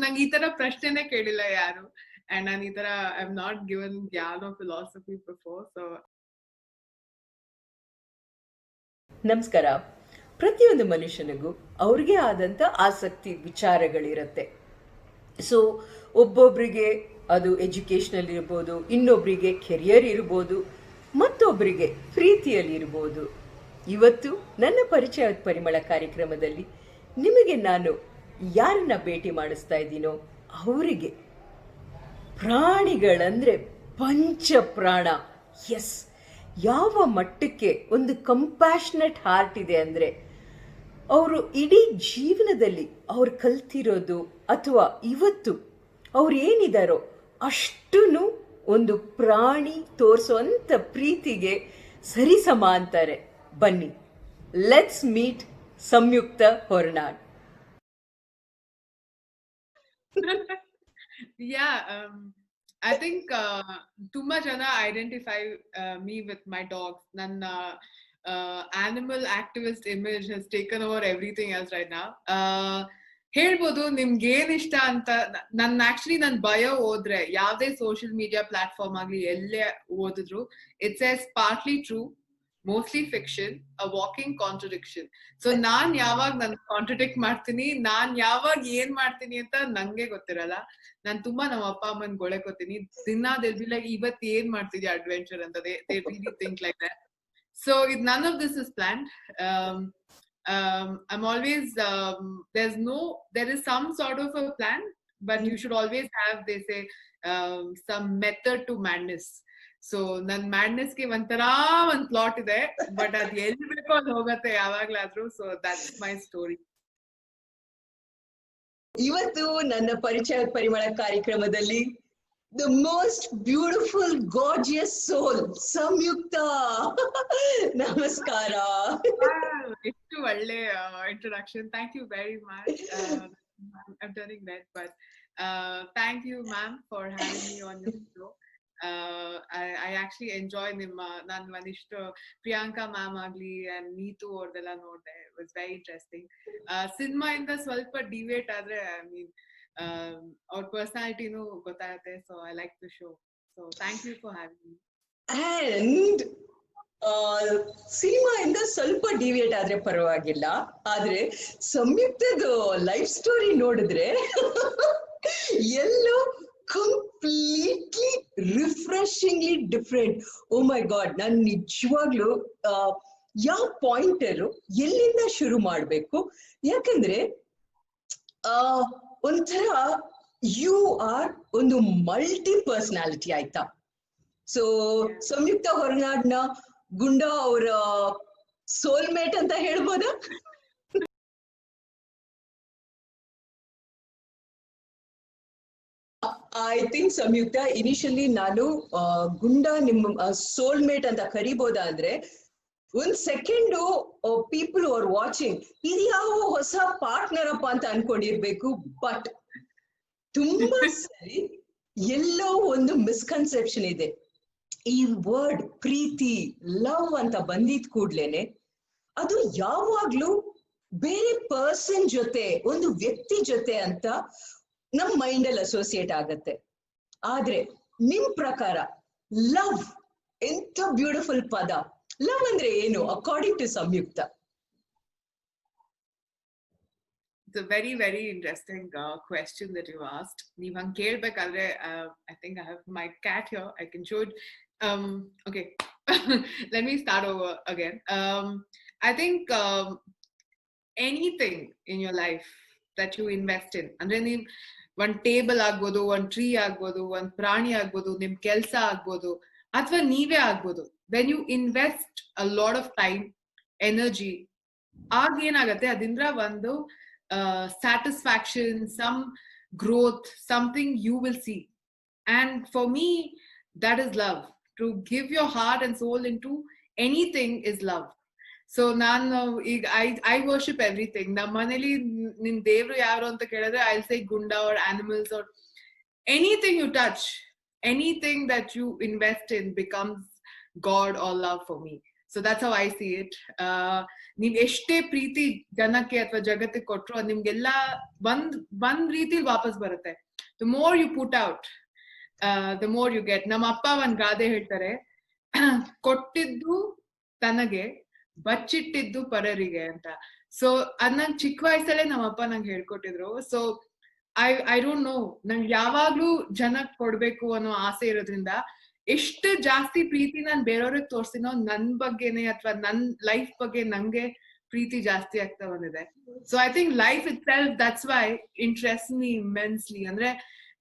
ನಂಗೆ ಈ ತರ ಪ್ರಶ್ನೆನೇ ಕೇಳಿಲ್ಲ ಯಾರು. ಅಂಡ್ ನಾನು ಈ ತರ ಐ ಆಮ್ ನಾಟ್ ಗಿವನ್ ಜ್ಞಾನ ಫಿಲಾಸಫಿ ಬಿಫೋರ್. ಸೊ ನಮಸ್ಕಾರ. ಪ್ರತಿಯೊಂದು ಮನುಷ್ಯನಿಗೂ ಅವ್ರಿಗೆ ಆದಂಥ ಆಸಕ್ತಿ ವಿಚಾರಗಳಿರುತ್ತೆ. ಸೊ ಒಬ್ಬೊಬ್ಬರಿಗೆ ಅದು ಎಜುಕೇಷನಲ್ ಇರ್ಬೋದು, ಇನ್ನೊಬ್ಬರಿಗೆ ಕೆರಿಯರ್ ಇರ್ಬೋದು, ಮತ್ತೊಬ್ಬರಿಗೆ ಪ್ರೀತಿಯಲ್ಲಿ ಇರ್ಬೋದು. ಇವತ್ತು ನನ್ನ ಪರಿಚಯ ಪರಿಮಳ ಕಾರ್ಯಕ್ರಮದಲ್ಲಿ ನಿಮಗೆ ನಾನು ಯಾರನ್ನ ಭೇಟಿ ಮಾಡಿಸ್ತಾ ಇದ್ದೀನೋ ಅವರಿಗೆ ಪ್ರಾಣಿಗಳಂದರೆ ಪಂಚಪ್ರಾಣ. ಎಸ್, ಯಾವ ಮಟ್ಟಕ್ಕೆ ಒಂದು ಕಂಪ್ಯಾಷನೆಟ್ ಹಾರ್ಟ್ ಇದೆ ಅಂದರೆ ಅವರು ಇಡೀ ಜೀವನದಲ್ಲಿ ಅವ್ರು ಕಲ್ತಿರೋದು ಅಥವಾ ಇವತ್ತು ಅವ್ರು ಏನಿದಾರೋ ಅಷ್ಟೂ ಒಂದು ಪ್ರಾಣಿ ತೋರಿಸುವಂಥ ಪ್ರೀತಿಗೆ ಸರಿಸಮ ಅಂತಾರೆ. ಬನ್ನಿ, let's meet Samyuktha Hornad. I think ತುಂಬಾ ಜನ identify me with my dogs. ನನ್ನ animal activist image has taken over everything else right now. ಹೇಳ್ಬೋದು ನಿಮ್ಗೆ ಏನ್ ಇಷ್ಟ ಅಂತ. ನನ್ ಬಯೋ ಓದ್ರೆ ಯಾವ್ದೇ ಸೋಷಿಯಲ್ ಮೀಡಿಯಾ ಪ್ಲಾಟ್ಫಾರ್ಮ್ ಆಗ್ಲಿ ಎಲ್ಲೇ ಓದಿದ್ರು it says partly true, mostly fiction, a walking contradiction. So ನಾನ್ ಯಾವಾಗ ನನ್ ಕಾಂಟ್ರಡಿಕ್ಟ್ ಮಾಡ್ತೀನಿ, ನಾನ್ ಯಾವಾಗ ಏನ್ ಮಾಡ್ತೀನಿ ಅಂತ ನಂಗೆ ಗೊತ್ತಿರಲ್ಲ. ನಾನ್ ತುಂಬಾ ನಮ್ಮ ಅಪ್ಪ ಅಮ್ಮನ್ ಗೊಳಕೋತೀನಿ ದಿನ. they'll be like, ಇವತ್ ಏನ್ ಮಾಡ್ತಿದ್ಯಾ ಅಡ್ವೆಂಚರ್ ಅಂತ. they really think like that. So none of this is planned. I'm always there is some sort of a plan, but you should always have, they say, some method to madness. So ನನ್ ಮ್ಯಾಡ್ನೆಸ್ಗೆ ಒಂಥರಾ ಒಂದ್ plot ಇದೆ, but ಅದ್ ಎಲ್ಲಿ ಬೇಕೋ ಅಲ್ಲಿ ಹೋಗತ್ತೆ ಯಾವಾಗ್ಲಾದ್ರೂ. So that's my story. ಇವತ್ತು ನನ್ನ ಪರಿಚಯ ಪರಿಮಳ ಕಾರ್ಯಕ್ರಮದಲ್ಲಿ the most beautiful gorgeous soul Samyuktha. ನಮಸ್ಕಾರ. ಎಷ್ಟು ಒಳ್ಳೆ introduction. Thank you very much. I'm turning red, but thank you ma'am for having me on your show. I actually enjoy ನಿಮ್ಮ ನಾನು ಒಂದಿಷ್ಟು ಪ್ರಿಯಾಂಕಾ ಮ್ಯಾಮ್ ಆಗ್ಲಿ ಅಂಡ್ ನೀತು ಅವ್ರದೆಲ್ಲ ನೋಡ್ದೆ. It was very interesting. Cinema ಇಂದ ಸ್ವಲ್ಪ ಡಿವೇಟ್ ಆದ್ರೆ ಐ ಮೀನ್ ಅವ್ರ ಪರ್ಸನಾಲಿಟಿನೂ ಗೊತ್ತಾಗುತ್ತೆ. So I like the show. So thank you for having me. And cinema ಇಂದ ಸ್ವಲ್ಪ ಡಿವಿಯೇಟ್ ಆದ್ರೆ ಪರವಾಗಿಲ್ಲ, ಆದ್ರೆ ಸಂಯುಕ್ತದ ಲೈಫ್ ಸ್ಟೋರಿ ನೋಡಿದ್ರೆ ಎಲ್ಲೋ ಕಂಪ್ಲೀಟ್ಲಿ ರಿಫ್ರೆಶಿಂಗ್ಲಿ ಡಿಫ್ರೆಂಟ್. ಓ ಮೈ ಗಾಡ್, ನಾನು ನಿಜವಾಗ್ಲೂ ಯಾವ ಪಾಯಿಂಟ್ ಅಲ್ಲೂ ಎಲ್ಲಿಂದ ಶುರು ಮಾಡ್ಬೇಕು? ಯಾಕಂದ್ರೆ ಒಂಥರ ಯು ಆರ್ ಒಂದು ಮಲ್ಟಿ ಪರ್ಸನಾಲಿಟಿ, ಆಯ್ತಾ? ಸೊ ಸಂಯುಕ್ತ ಹೊರನಾಡ್ನ ಗುಂಡಾ ಅವರ ಸೋಲ್ಮೇಟ್ ಅಂತ ಹೇಳ್ಬೋದಾ? ಐ ಥಿಂಕ್ ಸಂಯುಕ್ತ, ಇನಿಷಿಯಲಿ ನಾನು ಗುಂಡಾ ನಿಮ್ಮ ಸೋಲ್ಮೇಟ್ ಅಂತ ಕರಿಬೋದಾ ಅಂದ್ರೆ ಒಂದ್ ಸೆಕೆಂಡು ಪೀಪಲ್ ಆರ್ ವಾಚಿಂಗ್ ಇದು ಯಾವ ಹೊಸ ಪಾರ್ಟ್ನರ್ ಅಪ್ಪ ಅಂತ ಅನ್ಕೊಂಡಿರ್ಬೇಕು. ಬಟ್ ತುಂಬಾ ಸರಿ ಎಲ್ಲೋ ಒಂದು ಮಿಸ್ಕನ್ಸೆಪ್ಷನ್ ಇದೆ. ಈ ವರ್ಡ್ ಪ್ರೀತಿ, ಲವ್ ಅಂತ ಬಂದಿದ್ ಕೂಡ್ಲೇನೆ ಅದು ಯಾವಾಗ್ಲೂ ಬೇರೆ ಪರ್ಸನ್ ಜೊತೆ, ಒಂದು ವ್ಯಕ್ತಿ ಜೊತೆ ಅಂತ ನಮ್ ಮೈಂಡ್ ಅಲ್ಲಿ ಅಸೋಸಿಯೇಟ್ ಆಗತ್ತೆ. ಆದ್ರೆ ನಿಮ್ ಪ್ರಕಾರ ಲವ್ ಎಂತ ಬ್ಯೂಟಿಫುಲ್ ಪದ. ಲವ್ ಅಂದ್ರೆ ಏನು according to Samyuktha? It's a very, very interesting question that you asked. ನೀವ್ ಹಂಗ್ ಕೇಳ್ಬೇಕಾದ್ರೆ I think I have my cat here. I can show it. Okay. Let me start over again. I think anything in your life that you invest in, ಅಂದ್ರೆ ನೀವ್ ಒಂದ್ table ಆಗ್ಬೋದು, ಒಂದ್ tree ಆಗ್ಬೋದು, ಒಂದ್ ಪ್ರಾಣಿ ಆಗ್ಬೋದು, ನಿಮ್ ಕೆಲ್ಸ ಆಗ್ಬೋದು, ಅಥವಾ ನೀವೇ ಆಗ್ಬೋದು. when you invest a lot of time, energy, ಆಗ ಏನಾಗತ್ತೆ ಅದಿಂದ್ರ ಒಂದು satisfaction, some growth, something you will see. And for me that is love. To give your heart and soul into anything is love. So ನಾನು ಈಗ I worship everything. ನಮ್ಮ ಮನೇಲಿ ನಿನ್ ದೇವ್ರು ಯಾರು ಅಂತ ಕೇಳಿದ್ರೆ I say Gunda or animals or anything you touch, anything that you invest in becomes God or love for me. So that's how I see it. ನೀವ್ ಎಷ್ಟೇ ಪ್ರೀತಿ ಜನಕ್ಕೆ ಅಥವಾ ಜಗತ್ತಿಗೆ ಕೊಟ್ರು ಅದು ನಿಮ್ಗೆಲ್ಲ ಒಂದ್ ರೀತಿಲಿ ವಾಪಸ್ ಬರುತ್ತೆ. The more you put out the more you get. ನಮ್ಮ ಅಪ್ಪ ಒಂದ್ ಗಾದೆ ಹೇಳ್ತಾರೆ, ಕೊಟ್ಟಿದ್ದು ತನಗೆ, ಬಚ್ಚಿಟ್ಟಿದ್ದು ಪರರಿಗೆ ಅಂತ. ಸೊ ಅದ್ ನಂಗೆ ಚಿಕ್ಕ ವಯಸ್ಸಲ್ಲೇ ನಮ್ಮಪ್ಪ ನಂಗೆ ಹೇಳ್ಕೊಟ್ಟಿದ್ರು. ಸೊ ಐ ಡೋಂಟ್ ನೋ, ನಂಗೆ ಯಾವಾಗ್ಲೂ ಜನಕ್ ಕೊಡ್ಬೇಕು ಅನ್ನೋ ಆಸೆ ಇರೋದ್ರಿಂದ ಎಷ್ಟು ಜಾಸ್ತಿ ಪ್ರೀತಿ ನಾನ್ ಬೇರೆಯವ್ರಿಗೆ ತೋರ್ಸಿನೋ ನನ್ ಬಗ್ಗೆನೆ ಅಥವಾ ನನ್ ಲೈಫ್ ಬಗ್ಗೆ ನಂಗೆ ಪ್ರೀತಿ ಜಾಸ್ತಿ ಆಗ್ತಾ ಬಂದಿದೆ. So I think life it self that's why interest me immensely. ಅಂದ್ರೆ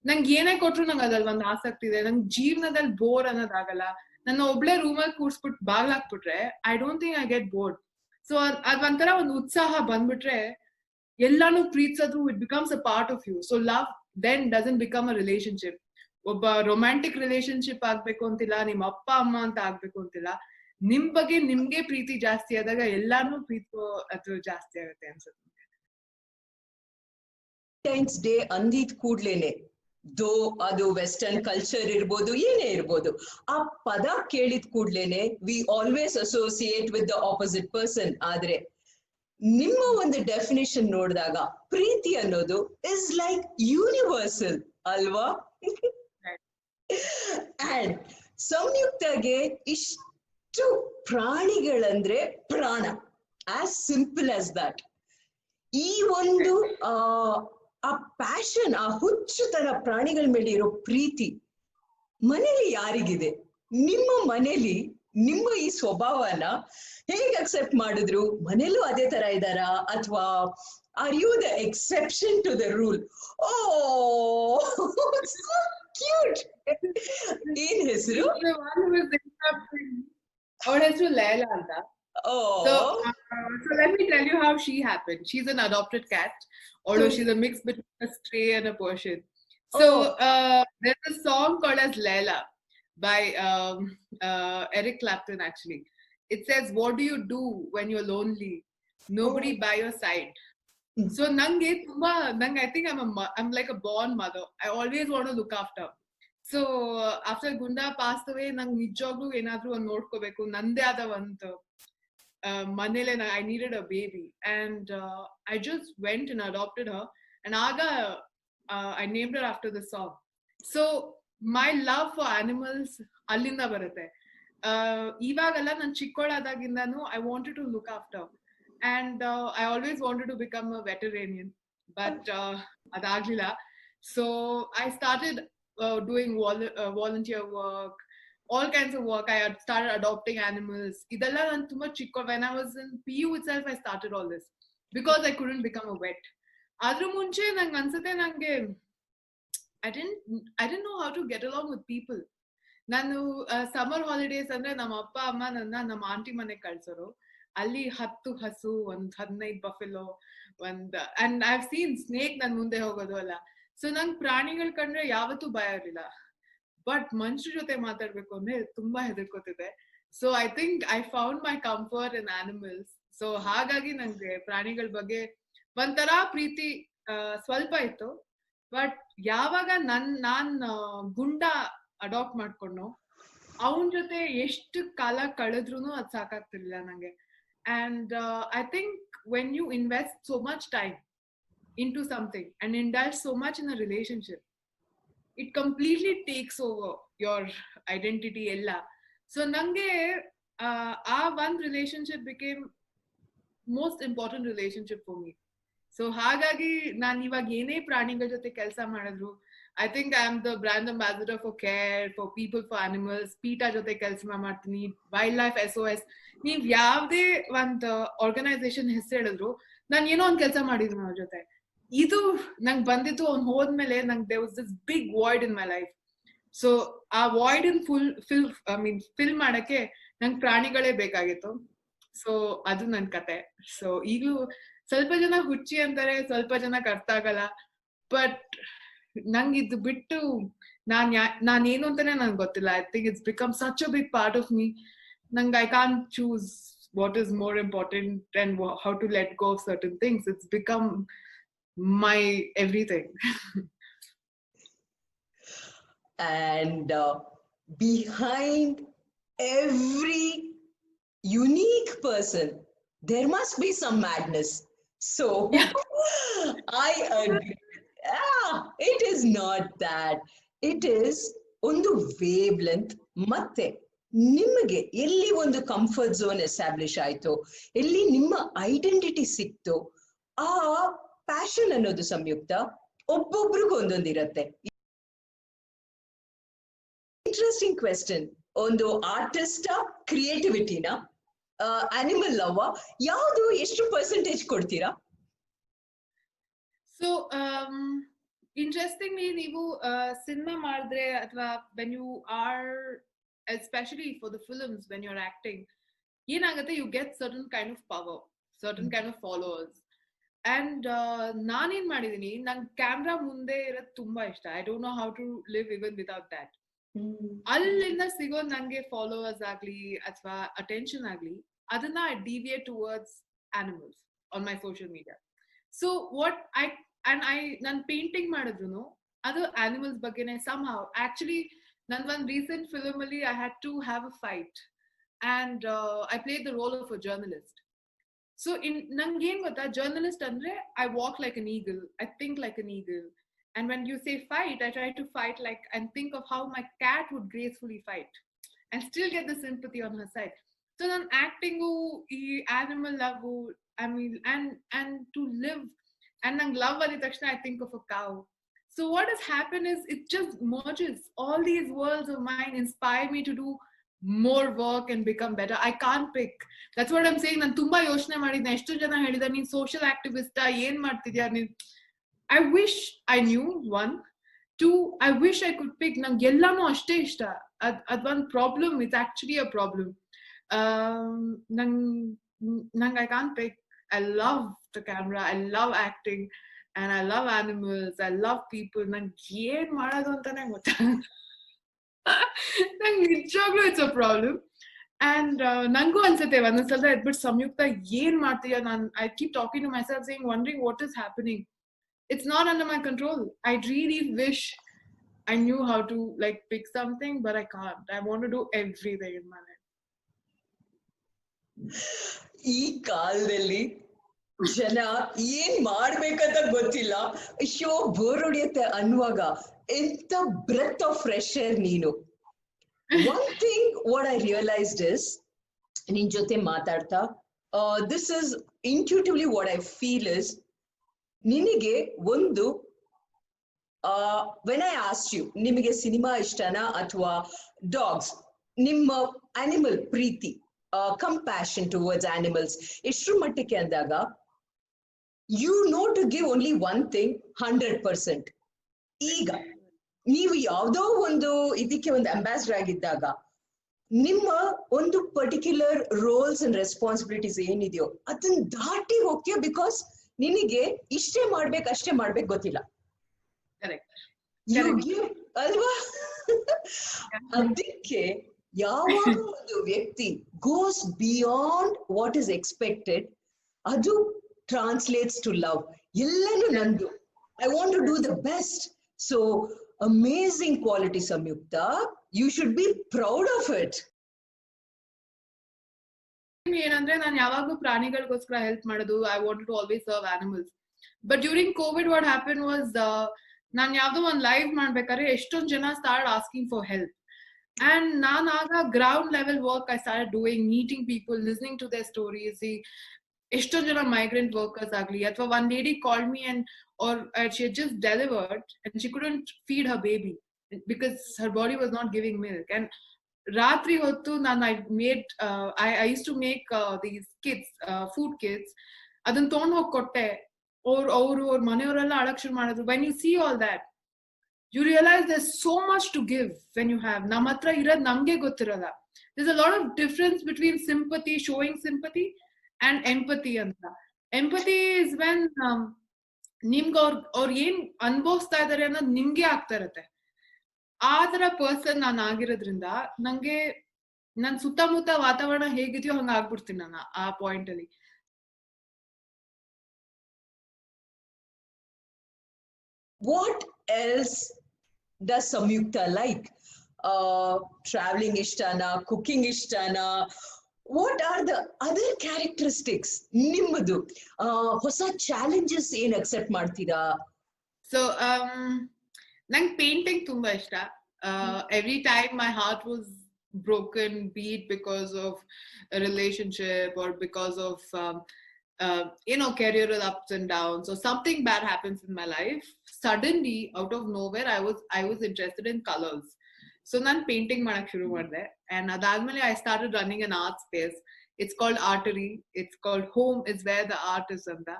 ನಂಗೆ ಏನೇ ಕೊಟ್ರು ನಂಗೆ ಅದ್ರಲ್ಲಿ ಒಂದ್ ಆಸಕ್ತಿ ಇದೆ. ನಂಗೆ ಜೀವನದಲ್ಲಿ ಬೋರ್ ಅನ್ನೋದಾಗಲ್ಲ. ನನ್ನ ಒಬ್ಳೆ ರೂಮಲ್ಲಿ ಕೂರ್ಸ್ಬಿಟ್ಟು ಬಾಗ್ಲಾಕ್ಬಿಟ್ರೆ I don't think I get bored. So ಅದ್ ಒಂಥರ ಒಂದು ಉತ್ಸಾಹ ಬಂದ್ಬಿಟ್ರೆ ಎಲ್ಲಾನು ಪ್ರೀತಿಸೋದು, it becomes a part of you. So love then doesn't become a relationship. ಒಬ್ಬ ರೊಮ್ಯಾಂಟಿಕ್ ರಿಲೇಶನ್ಶಿಪ್ ಆಗ್ಬೇಕು ಅಂತಿಲ್ಲ, ನಿಮ್ ಅಪ್ಪ ಅಮ್ಮ ಅಂತ ಆಗ್ಬೇಕು ಅಂತಿಲ್ಲ. ನಿಮ್ ಬಗ್ಗೆ ನಿಮ್ಗೆ ಪ್ರೀತಿ ಜಾಸ್ತಿ ಆದಾಗ ಎಲ್ಲಾನು ಪ್ರೀತಿ ಅದು ಜಾಸ್ತಿ ಆಗುತ್ತೆ ಅನ್ಸುತ್ತೆ. ವ್ಯಾಲೆಂಟೈನ್ಸ್ ಡೇ ಅಂದಿದ್ ಕೂಡ್ಲೇನೆ, ದೋ ಅದು ವೆಸ್ಟರ್ನ್ ಕಲ್ಚರ್ ಇರ್ಬೋದು, ಏನೇ ಇರ್ಬೋದು, ಆ ಪದ ಕೇಳಿದ ಕೂಡ್ಲೇನೆ we always associate with the opposite person. ಆದ್ರೆ ನಿಮ್ಮ ಒಂದು ಡೆಫಿನೇಷನ್ ನೋಡಿದಾಗ ಪ್ರೀತಿ ಅನ್ನೋದು ಇಸ್ ಲೈಕ್ ಯೂನಿವರ್ಸಲ್ ಅಲ್ವಾ? ಅಂಡ್ ಸಂಯುಕ್ತಗೆ ಇಷ್ಟು ಪ್ರಾಣಿಗಳಂದ್ರೆ ಪ್ರಾಣ, ಆಸ್ ಸಿಂಪಲ್ ಆಸ್ ದಟ್. ಈ ಒಂದು ಆ ಪ್ಯಾಷನ್, ಆ ಹುಚ್ಚುತನ ಪ್ರಾಣಿಗಳ ಮೇಲೆ ಇರೋ ಪ್ರೀತಿ ಮನೇಲಿ ಯಾರಿಗಿದೆ? ನಿಮ್ಮ ಮನೇಲಿ ನಿಮ್ಮ ಈ ಸ್ವಭಾವನ ಹೇಗೆ ಅಕ್ಸೆಪ್ಟ್ ಮಾಡಿದ್ರು? ಮನೇಲೂ ಅದೇ ತರ ಇದ್ದಾರಾ ಅಥವಾ are you the exception to the rule? Oh so cute. ಏನ್ ಹೆಸರು? ಅವಳ ಹೆಸರು ಲೈಲಾ ಅಂತ. So let me tell you how she happened. She's an adopted cat, although she's a mix between a stray and a Persian. So there's a song called as Laila by Eric Clapton actually. It says, what do you do when you're lonely? Nobody by your side. So nange I think I'm like a born mother. I always want to look after. So after Gunda passed away, ನಂಗೆ ನಿಜವಾಗ್ಲೂ ಏನಾದ್ರೂ ಒಂದು ನೋಡ್ಕೋಬೇಕು, ನಂದೇ ಆದ ಒಂದು ಮನೇಲೆ I needed a baby, and I just went and adopted her, and aga I named her after the song. So my love for animals ಅಲ್ಲಿಂದ ಬರುತ್ತೆ. ಇವಾಗೆಲ್ಲ ನಾನು ಚಿಕ್ಕವಳಾದಾಗಿಂದನೂ I wanted to look after, and I always wanted to become a veterinarian, but ಅದಾಗ್ಲಿಲ್ಲ. So I started doing volunteer work, all kinds of work. I had started adopting animals. Idella nan tumba chikko, when I was in PU itself I started all this because I couldn't become a vet. Adru munche nange ansute nange I didn't know how to get along with people. Nanu summer holidays andre nama appa amma nanna nama auntie mane kalsoro. ಅಲ್ಲಿ 10 ಹಸು, ಒಂದ್ 15 buffalo, and I've seen snake ನನ್ ಮುಂದೆ ಹೋಗೋದು ಅಲ್ಲ. So ನಂಗೆ ಪ್ರಾಣಿಗಳು ಕಂಡ್ರೆ ಯಾವತ್ತೂ ಭಯ ಇರಲಿಲ್ಲ, ಬಟ್ ಮನುಷ್ಯರ ಜೊತೆ ಮಾತಾಡ್ಬೇಕು ಅಂದ್ರೆ ತುಂಬಾ ಹೆದರ್ಕೋತಿದೆ. So I think I found my comfort in animals. So ಹಾಗಾಗಿ ನಂಗೆ ಪ್ರಾಣಿಗಳ ಬಗ್ಗೆ ಒಂಥರ ಪ್ರೀತಿ ಸ್ವಲ್ಪ ಇತ್ತು. ಬಟ್ ಯಾವಾಗ ನಾನ್ ಗುಂಡ ಅಡಾಪ್ಟ್ ಮಾಡ್ಕೊಂಡು ಅವನ ಜೊತೆ ಎಷ್ಟು ಕಾಲ ಕಳೆದ್ರು ಅದ್ ಸಾಕಾಗ್ತಿರ್ಲಿಲ್ಲ ನಂಗೆ. And I think when you invest so much time into something and indulge so much in a relationship, it completely takes over your identity ella. So nange one relationship became most important relationship for me. So hagagi nan iವಾಗ ಏನೇ ಪ್ರಾಣಿಗಳ ಜೊತೆ ಕೆಲಸ ಮಾಡಿದ್ರು, I think I am the brand ambassador for care, for people, for animals. PETA ಜೊತೆ ಕೆಲಸ ಮಾಡ್ತೀನಿ, wild life SOS. ನೀವ್ ಯಾವ್ದೇ ಒಂದು ಆರ್ಗನೈಸೇಷನ್ ಹೆಸರು ಹೇಳಿದ್ರು ನಾನು ಏನೋ ಒಂದ್ ಕೆಲಸ ಮಾಡಿದ್ದೀನಿ ಅವ್ರ ಜೊತೆ. ಇದು ನಂಗೆ ಬಂದಿತ್ತು ಅವ್ನು ಹೋದ್ಮೇಲೆ ನಂಗೆ there was this big void in my life. So ಆ ವಾಯ್ಡ್ ಫಿಲ್ ಮಾಡಕ್ಕೆ ನಂಗೆ ಪ್ರಾಣಿಗಳೇ ಬೇಕಾಗಿತ್ತು. ಸೊ ಅದು ನನ್ ಕತೆ. ಸೊ ಈಗಲೂ ಸ್ವಲ್ಪ ಜನ ಹುಚ್ಚಿ ಅಂತಾರೆ, ಸ್ವಲ್ಪ ಜನಕ್ಕೆ ಅರ್ಥ ಆಗಲ್ಲ. ಬಟ್ ನಂಗೆ ಇದು ಬಿಟ್ಟು ನಾನೇನು ಅಂತಾನೆ ನಂಗೆ ಗೊತ್ತಿಲ್ಲ. I think it's become such a big part of me. ನಂಗೆ I can't choose what is more important and how to let go of certain things. It's become my everything. And behind every unique person, there must be some madness. So Yeah. I agree. It is not that. It is ಒಂದು wave length, ಮತ್ತೆ ನಿಮಗೆ ಎಲ್ಲಿ ಒಂದು comfort zone establish ಆಯ್ತು, ಎಲ್ಲಿ ನಿಮ್ಮ identity ಸಿಕ್ತು, ಆ ಪ್ಯಾಷನ್ ಅನ್ನೋದು ಸಂಯುಕ್ತ ಒಬ್ಬೊಬ್ರಿಗೂ ಒಂದೊಂದಿರತ್ತೆ. Interesting question. ಒಂದು ಆರ್ಟಿಸ್ಟ್ ಕ್ರಿಯೇಟಿವಿಟಿನ ಅನಿಮಲ್ ಲವ್ ಯಾವುದು ಎಷ್ಟು ಪರ್ಸೆಂಟೇಜ್ ಕೊಡ್ತೀರಾ? ಸೊ ಇಂಟ್ರೆಸ್ಟಿಂಗ್ಲಿ ನೀವು ಸಿನಿಮಾ ಮಾಡಿದ್ರೆ ಅಥವಾ when you are especially for the films when you are acting ಏನಾಗುತ್ತೆ, you get certain kind of power, certain kind of followers. And ನಾನೇನ್ ಮಾಡಿದೀನಿ, ನಂಗೆ ಕ್ಯಾಮ್ರಾ ಮುಂದೆ ಇರೋದು ತುಂಬಾ ಇಷ್ಟ. I don't know how to live even without that. ಅಲ್ಲಿಂದ ಸಿಗೋ ನಂಗೆ ಫಾಲೋವರ್ಸ್ ಆಗ್ಲಿ ಅಥವಾ ಅಟೆನ್ಷನ್ ಆಗ್ಲಿ, ಅದನ್ನ I deviate towards animals on my social media. So what ನನ್ ಪೇಂಟಿಂಗ್ ಮಾಡಿದ್ರು ಅದು ಆನಿಮಲ್ಸ್ ಬಗ್ಗೆನೆ ಸಮ್ ಹೌ. ಆಕ್ಚುಲಿ ನನ್ ಒಂದ್ ರೀಸೆಂಟ್ ಫಿಲ್ಮ್ ಅಲ್ಲಿ I had to have a fight and I play the role of a journalist. So ನಂಗೆ ಏನ್ ಗೊತ್ತಾ, ಜರ್ನಲಿಸ್ಟ್ ಅಂದ್ರೆ I walk like an eagle, I think like an eagle. And when you say fight, I try to fight like and think of how my cat would gracefully fight and still get the sympathy on her side. So then acting animal love, I mean, and to live and then love ali takshana I think of a cow. So what has happened is it just merges. All these worlds of mine inspire me to do more work and become better. I can't pick. That's what I'm saying. ನಾನು ತುಂಬಾ ಯೋಚನೆ ಮಾಡಿದ್ದೆ. ಎಷ್ಟು ಜನ ಹೇಳಿದ ನೀನ್ social activist ಏನ್ ಮಾಡ್ತಿದ್ಯಾ ನೀನ್. I wish I knew. One, two, I wish I could pick. ನಂಗೆ ಎಲ್ಲಾನು ಅಷ್ಟೇ ಇಷ್ಟ. ಅದೊಂದು problem. It's actually a problem. ನಂಗೆ I can't pick. I love the camera. I love acting. And I love animals. I love people. ನಂಗೆ ಏನ್ ಮಾಡೋದು ಅಂತಾನೆ ಗೊತ್ತಾಗಲ್ಲ. ನಂಗೆ ನಿಜವಾಗ್ಲೂ it's a problem. And ನಂಗೂ ಅನ್ಸುತ್ತೆ ಒಂದೊಂದ್ಸಲ ಎದ್ಬಿಟ್ಟು ಸಂಯುಕ್ತ ಏನ್ ಮಾಡ್ತೀಯ, I keep talking to myself saying, wondering what is happening. It's not under my control. I really wish I knew how to like pick something, but I can't. I want to do everything in my life. ಈ ಕಾಲದಲ್ಲಿ ಜನ ಏನ್ ಮಾಡ್ಬೇಕಂತ ಗೊತ್ತಿಲ್ಲ, ಅಯ್ಯೋ bore ಹೊಡಿಯತ್ತೆ ಅನ್ನುವಾಗ ಎಂತ ಬ್ರೆತ್ ಆಫ್ ಫ್ರೆಶ್ ಏರ್ ನೀನು. One thing what I realised is, ನಿನ್ ಜೊತೆ ಮಾತಾಡ್ತಾ this is intuitively what I feel is, ನಿನಗೆ ಒಂದು ವೆನ್ ಐ ಆಸ್ಕ್ ಯು ನಿಮಗೆ ಸಿನಿಮಾ ಇಷ್ಟನಾ ಅಥವಾ ಡಾಗ್ಸ್, ನಿಮ್ಮ ಅನಿಮಲ್ ಪ್ರೀತಿ ಕಂಪ್ಯಾಷನ್ ಟುವರ್ಡ್ಸ್ ಆನಿಮಲ್ಸ್ ಎಷ್ಟ್ರ ಮಟ್ಟಕ್ಕೆ ಅಂದಾಗ you know to give only one thing 100%. ಈಗ ನೀವು ಯಾವುದೋ ಒಂದು ಇದಕ್ಕೆ ಒಂದು ಅಂಬಾಸಿಡರ್ ಆಗಿದ್ದಾಗ ನಿಮ್ಮ ಒಂದು ಪರ್ಟಿಕ್ಯುಲರ್ ರೋಲ್ಸ್ ಅಂಡ್ ರೆಸ್ಪಾನ್ಸಿಬಿಲಿಟೀಸ್ ಏನಿದೆಯೋ ಅದನ್ನ ದಾಟಿ ಹೋಗ್ತೀಯ, ಬಿಕಾಸ್ ನಿನಗೆ ಇಷ್ಟೇ ಮಾಡ್ಬೇಕು ಅಷ್ಟೇ ಮಾಡ್ಬೇಕು ಗೊತ್ತಿಲ್ಲ ಅಲ್ವಾ. ಅದಕ್ಕೆ ಯಾವಾಗ ಒಂದು ವ್ಯಕ್ತಿ goes beyond what is expected, ಅದು ಟ್ರಾನ್ಸ್ಲೇಟ್ಸ್ ಟು ಲವ್. ಎಲ್ಲನೂ ನಂದು, I want to do the best. So amazing quality Samyuktha, you should be proud of it. ಏನಂದ್ರೆ ನಾನು ಯಾವಾಗ್ಲೂ ಪ್ರಾಣಿಗಳಿಗೋಸ್ಕರ ಹೆಲ್ಪ್ ಮಾಡೋದು. I want to always serve animals. But during Covid what happen was, ನಾನು ಯಾವ್ದೋ ಒಂದು ಲೈವ್ ಮಾಡ್ಬೇಕಾದ್ರೆ ಎಷ್ಟೊಂದು ಜನ start asking for help. And ನಾನು ಆಗ ground level work I start doing, meeting people, listening to their stories. ಎಷ್ಟೊಂದು ಜನ ಮೈಗ್ರೆಂಟ್ ವರ್ಕರ್ಸ್ ಆಗ್ಲಿ, ಅಥವಾ one lady called me and or she had just delivered and she couldn't feed her baby because her body was not giving milk. And ರಾತ್ರಿ ಹೊತ್ತು ನಾನು I used to make these kids food kits. ಅದನ್ನ ತಗೊಂಡು ಹೋಗಿ ಕೊಟ್ಟೆ. ಅವ್ರ ಮನೆಯವರೆಲ್ಲ ಅಳಕ್ ಶುರು ಮಾಡಿದ್ರು. when you see all that you realize there's so much to give when you have. ನಮ್ಮ ಹತ್ರ ಇರೋದು ನಮ್ಗೆ ಗೊತ್ತಿರಲ್ಲ. there's a lot of difference between sympathy, showing sympathy and empathy ಅಂತ. empathy is when ನಿಮ್ಗೆ ಅವ್ರು ಏನ್ ಅನುಭವಿಸ್ತಾ ಇದಾರೆ ಅನ್ನೋದು ನಿಮ್ಗೆ ಆಗ್ತಾ ಇರತ್ತೆ. ಆ ತರ ಪರ್ಸನ್ ನಾನು ಆಗಿರೋದ್ರಿಂದ ನಂಗೆ ನನ್ ಸುತ್ತಮುತ್ತ ವಾತಾವರಣ ಹೇಗಿದೆಯೋ ಹಂಗ ಆಗ್ಬಿಡ್ತೀನಿ ನಾನು ಆ ಪಾಯಿಂಟ್ ಅಲ್ಲಿ. What else does Samyukta like? Traveling ishtana, cooking ishtana, what are the other characteristics ನಿಮ್ಮದು? ಹೊಸ ಚಾಲೆಂಜಸ್ ಏನ್ ಅಕ್ಸೆಪ್ಟ್ ಮಾಡ್ತೀರಾ? ಸೊ ನಂಗೆ ಪೇಂಟಿಂಗ್ ತುಂಬಾ ಇಷ್ಟ. Every time my heart was broken, be it because of a relationship or because of career ups and downs, or something bad happens in my life, suddenly out of nowhere I was interested in colors. So nan painting madak shuru madde, and adadmele I started running an art space. It's called Artery. It's called Home is where the art is anta.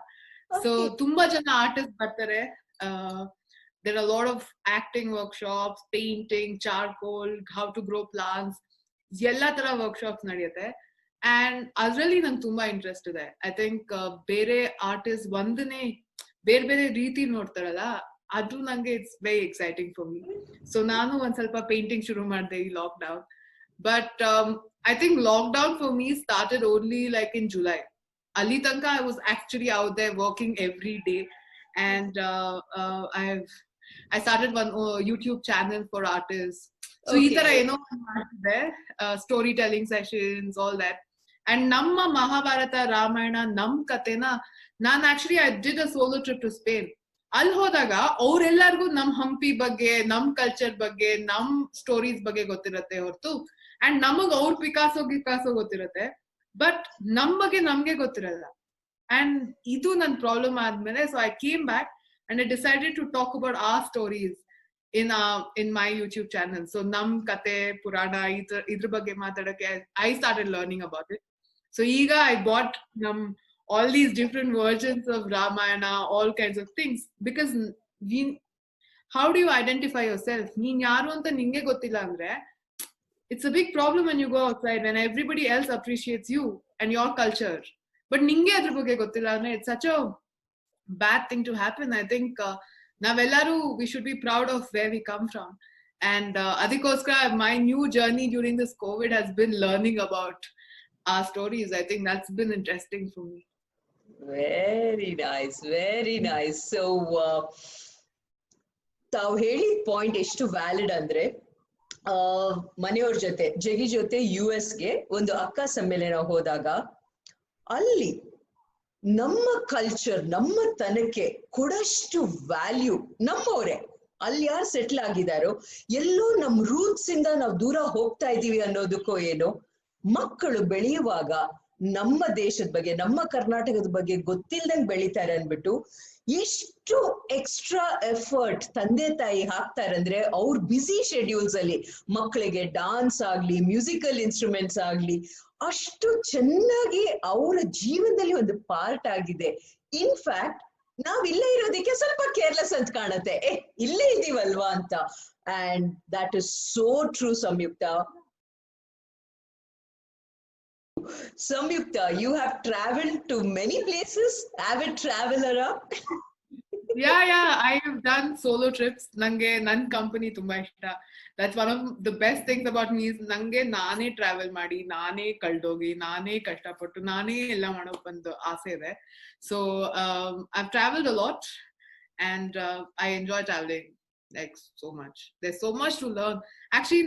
So tumba jana artists bartare. There are a lot of acting workshops, painting, charcoal, how to grow plants, ಎಲ್ಲ ತರ workshops ನಡೆಯುತ್ತೆ. And ಅದ್ರಲ್ಲಿ ನಂಗೆ ತುಂಬಾ interest ಇದೆ. I think ಬೇರೆ artist ಒಂದನೇ ಬೇರೆ ಬೇರೆ ರೀತಿ ನೋಡ್ತಾರಲ್ಲ, ಅದು ನಂಗೆ it's very exciting for me. So ನಾನು ಒಂದ್ ಸ್ವಲ್ಪ ಪೇಂಟಿಂಗ್ ಶುರು ಮಾಡಿದೆ ಈ lockdown. But I think lockdown for me started only like in July. ಅಲ್ಲಿ ತನಕ I was actually out there working every day. And I started one YouTube channel for artists. So ಈ ತರ ಏನೋ ಮಾಡ್ತಿದ್ದೆ, story telling sessions, all that. And ನಮ್ಮ ಮಹಾಭಾರತ ರಾಮಾಯಣ ನಮ್ ಕತೆನ ನಾನ್ actually I did a solo trip to Spain. ಅಲ್ಲಿ ಹೋದಾಗ ಅವ್ರೆಲ್ಲರಿಗೂ ನಮ್ ಹಂಪಿ ಬಗ್ಗೆ, ನಮ್ ಕಲ್ಚರ್ ಬಗ್ಗೆ, ನಮ್ ಸ್ಟೋರೀಸ್ ಬಗ್ಗೆ ಗೊತ್ತಿರತ್ತೆ ಹೊರತು, ಅಂಡ್ ನಮಗ್ ಅವ್ರ ಪಿಕಾಸೋ ಗೊತ್ತಿರತ್ತೆ, ಬಟ್ ನಮ್ ಬಗ್ಗೆ ನಮ್ಗೆ ಗೊತ್ತಿರಲ್ಲ. And idu nan problem admele, so I came back and I decided to talk about our stories in my YouTube channel. So nam kate purana idr bagge matadake I started learning about it. So ega I bought all these different versions of Ramayana, all kinds of things, because how do you identify yourself? Neen yaru anta ninge gottilla andre it's a big problem when you go outside, when everybody else appreciates you and your culture, but ninge adr ಬಗ್ಗೆ ಗೊತ್ತಿಲ್ಲ ಅಂದ್ರೆ it's such a bad thing to happen. I think navellaru we should be proud of where we come from, and adikoskara my new journey during this COVID has been learning about our stories. I think that's been interesting for me. Very nice, very nice. So ತಾವು ಹೇಳಿದ point ಎಷ್ಟು valid ಅಂದ್ರೆ, ಮನೆಯವ್ರ ಜೊತೆ ಜಗಿ ಜೊತೆ US ಗೆ ಒಂದು ಅಕ್ಕ ಸಮ್ಮೇಳನ ಹೋದಾಗ ಅಲ್ಲಿ ನಮ್ಮ ಕಲ್ಚರ್, ನಮ್ಮ ತನಕ್ಕೆ ಕೊಡಷ್ಟು ವ್ಯಾಲ್ಯೂ ನಮ್ಮವರೇ ಅಲ್ಲಿ ಯಾರು ಸೆಟ್ಲ್ ಆಗಿದಾರೋ, ಎಲ್ಲೋ ನಮ್ ರೂಟ್ಸ್ ಇಂದ ನಾವು ದೂರ ಹೋಗ್ತಾ ಇದೀವಿ ಅನ್ನೋದಕ್ಕೋ ಏನೋ, ಮಕ್ಕಳು ಬೆಳೆಯುವಾಗ ನಮ್ಮ ದೇಶದ ಬಗ್ಗೆ, ನಮ್ಮ ಕರ್ನಾಟಕದ ಬಗ್ಗೆ ಗೊತ್ತಿಲ್ದಂಗ್ ಬೆಳಿತಾರೆ ಅನ್ಬಿಟ್ಟು ಎಷ್ಟು ಎಕ್ಸ್ಟ್ರಾ ಎಫರ್ಟ್ ತಂದೆ ತಾಯಿ ಹಾಕ್ತಾರಂದ್ರೆ, ಅವ್ರ ಬ್ಯುಸಿ ಶೆಡ್ಯೂಲ್ಸ್ ಅಲ್ಲಿ ಮಕ್ಕಳಿಗೆ ಡಾನ್ಸ್ ಆಗ್ಲಿ, ಮ್ಯೂಸಿಕಲ್ ಇನ್ಸ್ಟ್ರೂಮೆಂಟ್ಸ್ ಆಗ್ಲಿ, ಅಷ್ಟು ಚೆನ್ನಾಗಿ ಅವರ ಜೀವನದಲ್ಲಿ ಒಂದು ಪಾರ್ಟ್ ಆಗಿದೆ. ಇನ್ಫ್ಯಾಕ್ಟ್ ನಾವ್ ಇಲ್ಲೇ ಇರೋದಕ್ಕೆ ಸ್ವಲ್ಪ ಕೇರ್ಲೆಸ್ ಅಂತ ಕಾಣುತ್ತೆ, ಇಲ್ಲೇ ಇದೀವಲ್ವಾ ಅಂತ. And that is so true. Samyukta, you have traveled to many places, avid traveler. Yeah, I have done solo trips. Nange nan company tumba ishta. That's one of the best things about me is nange naane travel ಮಾಡಿ, ನಾನೇ ಕಳ್ದೋಗಿ, ನಾನೇ ಕಷ್ಟಪಟ್ಟು, ನಾನೇ ಎಲ್ಲ ಮಾಡೋ ಒಂದು ಆಸೆ ಇದೆ. So I've traveled a lot, and I enjoy traveling like so much. There's so much to learn. Actually,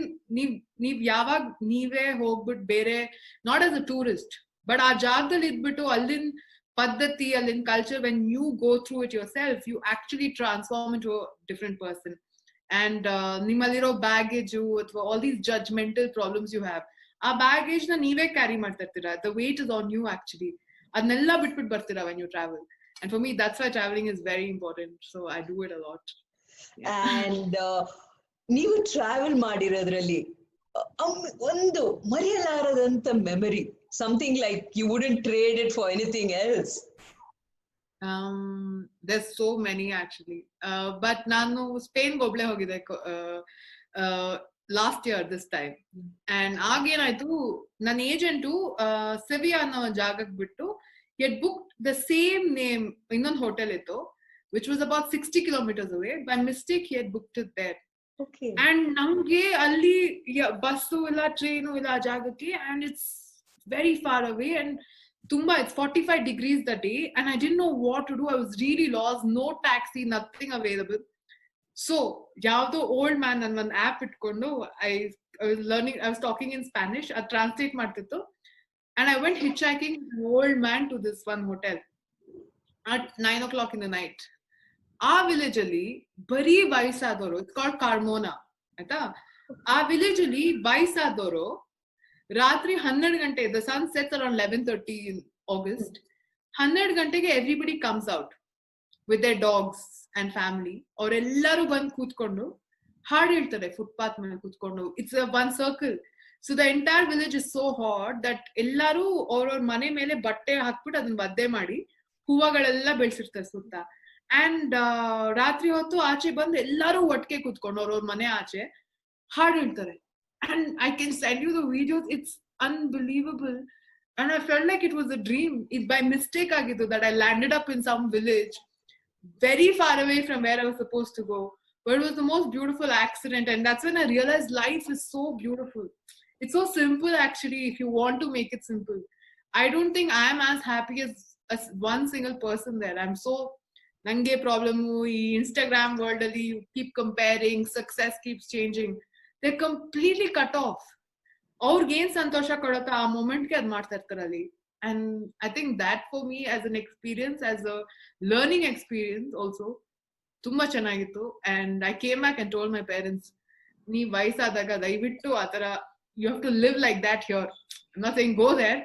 ನೀವ್ ಯಾವಾಗ ನೀವೇ ಹೋಗ್ಬಿಟ್ಟು ಬೇರೆ, not as a tourist, but ಆ ಜಾಗದಲ್ಲಿ ಇದ್ಬಿಟ್ಟು ಅಲ್ಲಿನ ಪದ್ಧತಿ, ಅಲ್ಲಿನ culture, when you go through it yourself, you actually transform into a different person. And ನಿಮ್ಮಲ್ಲಿರೋ baggage ಅಥವಾ all these judgmental problems you have, ಆ baggage ನ ನೀವೇ ಕ್ಯಾರಿ ಮಾಡ್ತಾ ಇರ್ತೀರಾ. The weight is on you actually. ಅದನ್ನೆಲ್ಲ ಬಿಟ್ಬಿಟ್ಟು ಬರ್ತೀರಾ when you travel. And for me, that's why traveling is very important. So I do it a lot. And ನೀವು travel ಮಾಡಿರೋದ್ರಲ್ಲಿ ಒಂದು ಮರೆಯಲಾರದಂತ memory, something like you wouldn't trade it for anything else? There's so many actually, but ನಾನು Spain ಒಬ್ಳೆ ಹೋಗಿದ್ದೆ last year this time. And ಆಗೇನಾಯ್ತು, ನನ್ನ agent ಸೆವಿಯಾ ಅನ್ನೋ ಜಾಗಕ್ಕೆ ಬಿಟ್ಟು he had booked the same name ಇನ್ನೊಂದು ಹೋಟೆಲ್ ಇತ್ತು, which was about 60 kilometers away. By mistake he had booked it there. Okay. And ನಮ್ಗೆ ಅಲ್ಲಿ ಬಸ್ಸು ಇಲ್ಲ, ಟ್ರೈನು ಇಲ್ಲ ಆ ಜಾಗಕ್ಕೆ, and it's very far away, and tumba it's 45 degrees that day, and I didn't know what to do. I was really lost, no taxi, nothing available. So yavdo old man nan one app itkondo I was talking in Spanish, I translate ಮಾಡ್ತಿತ್ತು, and I went hitchhiking with an old man to this one hotel at 9 o'clock in the night. ಆ village ಅಲ್ಲಿ ಬರೀ ವಯಸ್ಸಾದವರು, it's called ಕಾರ್ಮೋನಾ ಆಯ್ತಾ. ಆ village ಅಲ್ಲಿ ವಯಸ್ಸಾದವರು ರಾತ್ರಿ 12 ಗಂಟೆ, the sun sets around 11:30 in August, 12 ಗಂಟೆಗೆ everybody comes out with their dogs and family. ಅವರೆಲ್ಲರೂ ಬಂದು ಕೂತ್ಕೊಂಡು ಹಾಡು ಹೇಳ್ತಾರೆ ಫುಟ್ಪಾತ್ ಮೇಲೆ ಕೂತ್ಕೊಂಡು. It's one circle. So the entire village is so hot that ಎಲ್ಲರೂ ಅವ್ರವ್ರ ಮನೆ ಮೇಲೆ ಬಟ್ಟೆ ಹಾಕ್ಬಿಟ್ಟು ಅದನ್ನ ಒದ್ದೆ ಮಾಡಿ ಹೂವಗಳೆಲ್ಲ ಬೆಳೆಸಿರ್ತಾರೆ ಸುತ್ತ. ಅಂಡ್ ರಾತ್ರಿ ಹೊತ್ತು ಆಚೆ ಬಂದು ಎಲ್ಲರೂ ಒಟ್ಟಿಗೆ ಕೂತ್ಕೊಂಡು ಅವ್ರವ್ರ ಮನೆ ಆಚೆ ಹಾಡು ಹೇಳ್ತಾರೆ. And I can send you the videos, it's unbelievable. And I felt like it was a dream. ಇದು ಬೈ ಮಿಸ್ಟೇಕ್ ಆಗಿತ್ತು that I landed up in some village very far away from where I was supposed to go. But it was the most beautiful accident, and that's when I realized life is so beautiful. It's so simple actually if you want to make it simple. I don't think I am as happy as one single person there. I'm so nange problem ee Instagram world alli you keep comparing, success keeps changing. They're completely cut off. ಅವ್ರಿಗೆ ಏನ್ ಸಂತೋಷ ಕೊಡುತ್ತೋ ಆ ಮೊಮೆಂಟ್ಗೆ ಅದ್ ಮಾಡ್ತಾ ಇರ್ತಾರೆ ಅಲ್ಲಿ. And I think that for me as an experience, as a learning experience also, ತುಂಬಾ ಚೆನ್ನಾಗಿತ್ತು. And I came back and told my parents, ನೀ ವಯಸ್ಸಾದಾಗ ದಯವಿಟ್ಟು ಆತರ you have to live like that here. I'm not saying go there,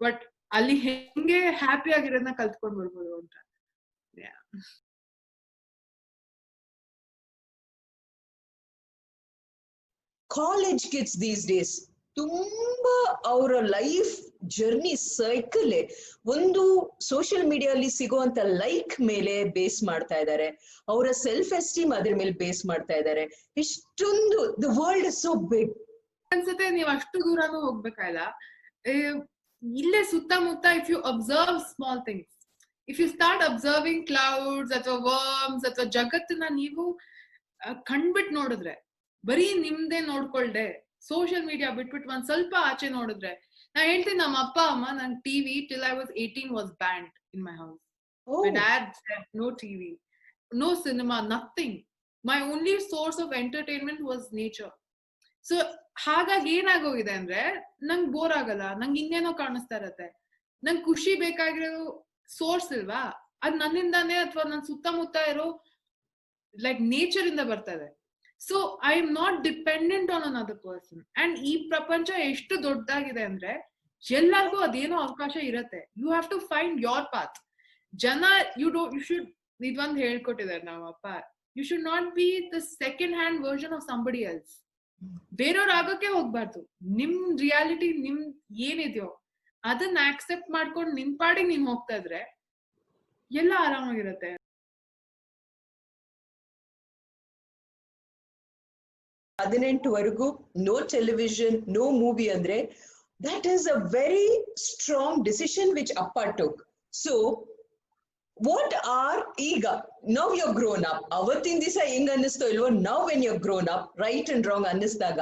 but ಅಲ್ಲಿ ಹೆಂಗೆ happy ಆಗಿರೋದನ್ನ ಕಲ್ತ್ಕೊಂಡ್ ಬರ್ಬೋದು ಅಂತ. Yeah. College kids these days ತುಂಬಾ ಅವರ ಲೈಫ್ ಜರ್ನಿ ಸೈಕಲ್ ಒಂದು ಸೋಷಿಯಲ್ ಮೀಡಿಯಾದಲ್ಲಿ ಸಿಗುವಂತ ಲೈಕ್ ಮೇಲೆ ಬೇಸ್ ಮಾಡ್ತಾ ಇದ್ದಾರೆ. ಅವರ ಸೆಲ್ಫ್ ಎಸ್ಟೀಮ್ ಅದ್ರ ಮೇಲೆ ಬೇಸ್ ಮಾಡ್ತಾ ಇದ್ದಾರೆ. ಇಷ್ಟೊಂದು the world is so big ಅನ್ಸುತ್ತೆ. ನೀವ್ ಅಷ್ಟು ದೂರನೂ ಹೋಗ್ಬೇಕಾಗಿಲ್ಲ. ಇಲ್ಲೇ ಸುತ್ತಮುತ್ತ if you observe small things, if you start observing clouds ಅಥವಾ ವರ್ಮ್ಸ್ ಅಥವಾ ಜಗತ್ತನ್ನ ನೀವು ಕಂಡ್ಬಿಟ್ಟು ನೋಡಿದ್ರೆ, ಬರೀ ನಿಮ್ದೇ ನೋಡ್ಕೊಳ್ದೆ ಸೋಷಿಯಲ್ ಮೀಡಿಯಾ ಬಿಟ್ಬಿಟ್ಟು ಒಂದ್ ಸ್ವಲ್ಪ ಆಚೆ ನೋಡಿದ್ರೆ, ನಾ ಹೇಳ್ತೀನಿ ನಮ್ಮ ಅಪ್ಪ ಅಮ್ಮ ನನ್ TV till I was 18 was banned in my house. My dad said no TV, no cinema, nothing. My only source of entertainment was nature. So ಹಾಗಾಗಿ ಏನಾಗೋಗಿದೆ ಅಂದ್ರೆ ನಂಗ್ ಬೋರ್ ಆಗಲ್ಲ, ನಂಗೆ ಇನ್ನೇನೋ ಕಾಣಿಸ್ತಾ ಇರತ್ತೆ. ನಂಗೆ ಖುಷಿ ಬೇಕಾಗಿರೋ ಸೋರ್ಸ್ ಇಲ್ವಾ, ಅದ್ ನನ್ನಿಂದಾನೇ ಅಥವಾ ನನ್ ಸುತ್ತಮುತ್ತ ಇರೋ ಲೈಕ್ ನೇಚರ್ ಇಂದ ಬರ್ತದೆ. So I am not dependent on another person. And ಈ ಪ್ರಪಂಚ ಎಷ್ಟು ದೊಡ್ಡದಾಗಿದೆ ಅಂದ್ರೆ ಎಲ್ಲರಿಗೂ ಅದೇನೋ ಅವಕಾಶ ಇರತ್ತೆ. You have to find your path. ಜನ ಯು ಶುಡ್ ಇದೊಂದು ಹೇಳ್ಕೊಟ್ಟಿದ್ದಾರೆ ನಮ್ಮ ಅಪ್ಪ, you should not be the second hand version of somebody else. ಬೇರೆಯವ್ರ ಆಗೋಕೆ ಹೋಗ್ಬಾರ್ದು. ನಿಮ್ ರಿಯಾಲಿಟಿ ನಿಮ್ ಏನಿದೆಯೋ ಅದನ್ನ ಆಕ್ಸೆಪ್ಟ್ ಮಾಡ್ಕೊಂಡು ನಿನ್ ಪಾಡಿಗೆ ನೀನ್ ಹೋಗ್ತಾ ಇದ್ರೆ ಎಲ್ಲ ಆರಾಮಾಗಿರತ್ತೆ. 18ವರೆಗೂ ನೋ ಟೆಲಿವಿಷನ್, ನೋ ಮೂವಿ ಅಂದ್ರೆ that is a very strong decision which Appa took. So what are ಈಗ now you're grown up, ಅವತ್ತಿನ ದಿವಸ ಹೆಂಗ್ ಅನ್ನಿಸ್ತೋ ಇಲ್ವೋ, now when you're grown up, right and wrong ಅನ್ನಿಸ್ದಾಗ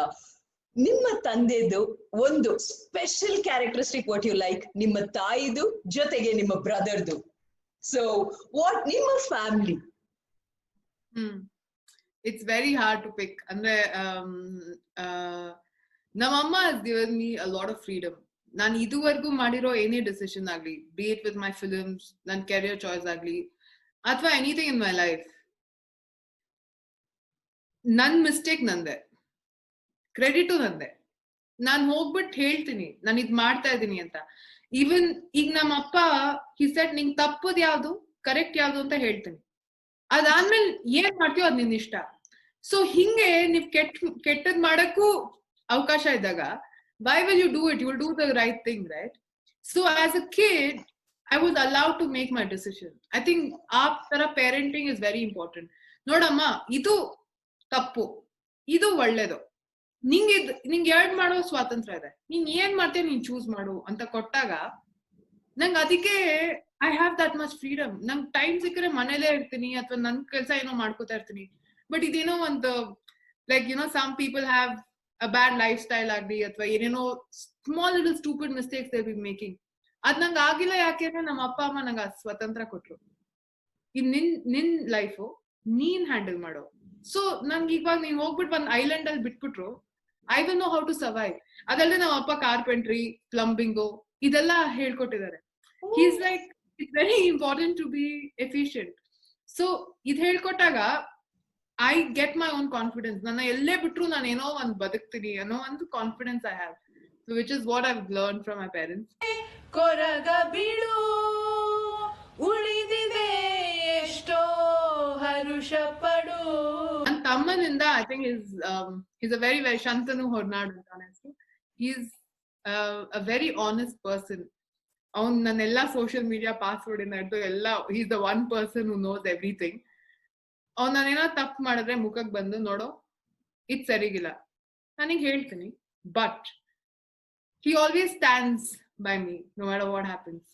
ನಿಮ್ಮ ತಂದೆದು ಒಂದು special characteristic what you like, ನಿಮ್ಮ ತಾಯಿದು ಜೊತೆಗೆ ನಿಮ್ಮ ಬ್ರದರ್ದು. ಸೊ ವಾಟ್ ನಿಮ್ಮ family? It's very hard to pick. ಅಂದ್ರೆ ನಮ್ಮಮ್ಮ has given me a lot of freedom. ನಾನು ಇದುವರೆಗೂ ಮಾಡಿರೋ ಏನೇ ಡಿಸಿಷನ್ ಆಗ್ಲಿ, be it with my films, ನನ್ನ career choice ಆಗ್ಲಿ ಅಥವಾ anything in my life, ನನ್ ಮಿಸ್ಟೇಕ್ ನಂದೆ, ಕ್ರೆಡಿಟು ನಂದೆ. ನಾನು ಹೋಗ್ಬಿಟ್ಟು ಹೇಳ್ತೀನಿ ನಾನು ಇದ್ ಮಾಡ್ತಾ ಇದ್ದೀನಿ ಅಂತ. ಈವನ್ ಈಗ ನಮ್ಮ ಅಪ್ಪ he said ನಿಂಗ್ ತಪ್ಪದ್ ಯಾವ್ದು ಕರೆಕ್ಟ್ ಯಾವ್ದು ಅಂತ ಹೇಳ್ತೀನಿ, ಅದಾದ್ಮೇಲೆ ಏನ್ ಮಾಡ್ತೀವೋ ಅದ್ ನಿನ್ ಇಷ್ಟ. ಸೊ ಹಿಂಗೆ ನೀವ್ ಕೆಟ್ಟದ್ ಮಾಡಕ್ಕೂ ಅವಕಾಶ ಇದ್ದಾಗ why will you do it? You will do the right thing, right? So as a kid I was allowed to make my decision. I think ಆ ತರ parenting is very important. ನೋಡಮ್ಮ ಇದು ತಪ್ಪು, ಇದು ಒಳ್ಳೇದು, ನಿಂಗೆ ಎರಡ್ ಮಾಡೋ ಸ್ವಾತಂತ್ರ್ಯ ಇದೆ, ನೀನ್ ಏನ್ ಮಾಡ್ತೀಯ ನೀನ್ ಚೂಸ್ ಮಾಡು ಅಂತ ಕೊಟ್ಟಾಗ ನಂಗೆ ಅದಕ್ಕೆ I have that much freedom. ನಂಗೆ ಟೈಮ್ ಸಿಕ್ಕರೆ ಮನೇಲೇ ಇರ್ತೀನಿ ಅಥವಾ ನನ್ ಕೆಲ್ಸ ಏನೋ ಮಾಡ್ಕೋತಾ ಇರ್ತೀನಿ. ಬಟ್ ಇದೇನೋ ಒಂದು like you know some people have a bad lifestyle ಆಗ್ಲಿ ಅಥವಾ ಏನೇನೋ small little stupid mistakes they be making. ಅದ್ ನಂಗೆ ಆಗಿಲ್ಲ ಯಾಕೆಂದ್ರೆ ನಮ್ಮ ಅಪ್ಪ ಅಮ್ಮ ನಂಗೆ ಸ್ವತಂತ್ರ ಕೊಟ್ರು. ಇನ್ ನಿನ್ ಲೈಫು ನೀನ್ ಹ್ಯಾಂಡಲ್ ಮಾಡೋ. ಸೊ ನಂಗೆ ಇವಾಗ ನೀನ್ ಹೋಗ್ಬಿಟ್ಟು ಒಂದ್ ಐಲ್ಯಾಂಡ್ ಅಲ್ಲಿ ಬಿಟ್ಬಿಟ್ರು, I will know how to survive. ಅದಲ್ಲದೆ ನಮ್ಮ ಅಪ್ಪ ಕಾರ್ಪೆಂಟ್ರಿ, ಪ್ಲಂಬಿಂಗು, ಇದೆಲ್ಲ ಹೇಳ್ಕೊಟ್ಟಿದ್ದಾರೆ. He's like, it's very important to be efficient. So ಇದು ಹೇಳ್ಕೊಟ್ಟಾಗ I get my own confidence. ನನ್ನ ಎಲ್ಲೇ ಬಿಟ್ರು ನಾನು ಏನೋ ಒಂದು ಬದುಕ್ತೀನಿ ಅನ್ನೋ ಒಂದು confidence I have. So which is what I've learned from my parents. Koraga ಬಿಡು ಉಳಿದಿದೆ ಎಷ್ಟೋ ಹರುಷ ಪಡು. ನನ್ನ ತಮ್ಮನಿಂದ I think he's a very Shantanu Horanadu ಅಂತ ಹೆಸರು. He's a very honest person. ಅವ್ನು ನನ್ನೆಲ್ಲ ಸೋಷಿಯಲ್ ಮೀಡಿಯಾ ಪಾಸ್ವರ್ಡ್ ಇಂದ ಹಿಡಿದು ಎಲ್ಲ he's the one person who knows everything. ಅವ್ನು ನಾನೇನೋ ತಪ್ಪು ಮಾಡಿದ್ರೆ ಮುಖಕ್ಕೆ ಬಂದು ನೋಡೋ ಇದು ಸರಿಗಿಲ್ಲ ನನಗೆ ಹೇಳ್ತೀನಿ, but he always stands by me no matter what happens.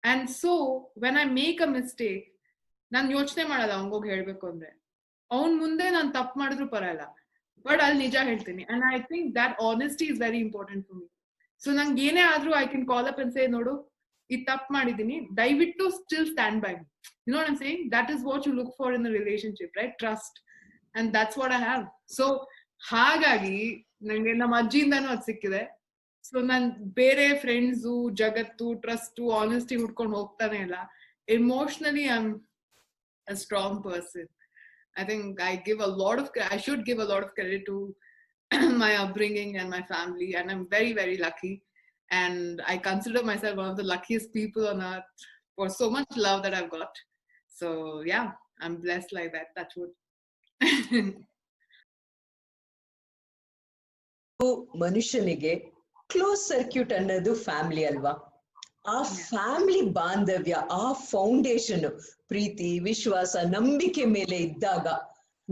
And so when I make a mistake, ನಾನು ಯೋಚನೆ ಮಾಡಲ್ಲ ಅವನಿಗೋಗಿ ಹೇಳ್ಬೇಕು ಅಂದ್ರೆ. ಅವನ್ ಮುಂದೆ ನಾನು ತಪ್ಪು ಮಾಡಿದ್ರು ಪರಲ್ಲ, ಬಟ್ ಅಲ್ಲಿ ನಿಜ ಹೇಳ್ತೀನಿ. And I think that honesty is very important for me. So ನಂಗೆ ಏನೇ ಆದ್ರೂ I can call up and say ನೋಡು ಇದು ತಪ್ಪು ಮಾಡಿದೀನಿ, ದಯವಿಟ್ಟು still stand by me. You know what I'm saying? That is what you look for in a relationship, right? Trust. And that's what I have. So ಹಾಗಾಗಿ ನಂಗೆ ನಮ್ಮ ಅಜ್ಜಿಯಿಂದನೂ ಅದು ಸಿಕ್ಕಿದೆ. ಸೊ ನನ್ ಬೇರೆ ಫ್ರೆಂಡ್ಸು, ಜಗತ್ತು, ಟ್ರಸ್ಟು, ಆನೆಸ್ಟಿ ಹುಡ್ಕೊಂಡು ಹೋಗ್ತಾನೆ ಇಲ್ಲ. Emotionally I am a strong person. I think I should give a lot of credit to my upbringing and my family, and I'm very, very lucky. And I consider myself one of the luckiest people on earth for so much love that I've got. So yeah, I'm blessed like that. That's what. ಮನುಷ್ಯನಿಗೆ close circuit ಅನ್ನೋದು family ಅಲ್ವಾ? ಆ family ಬಾಂಧವ್ಯ, ಆ foundation ಪ್ರೀತಿ, ವಿಶ್ವಾಸ, ನಂಬಿಕೆ ಮೇಲೆ ಇದ್ದಾಗ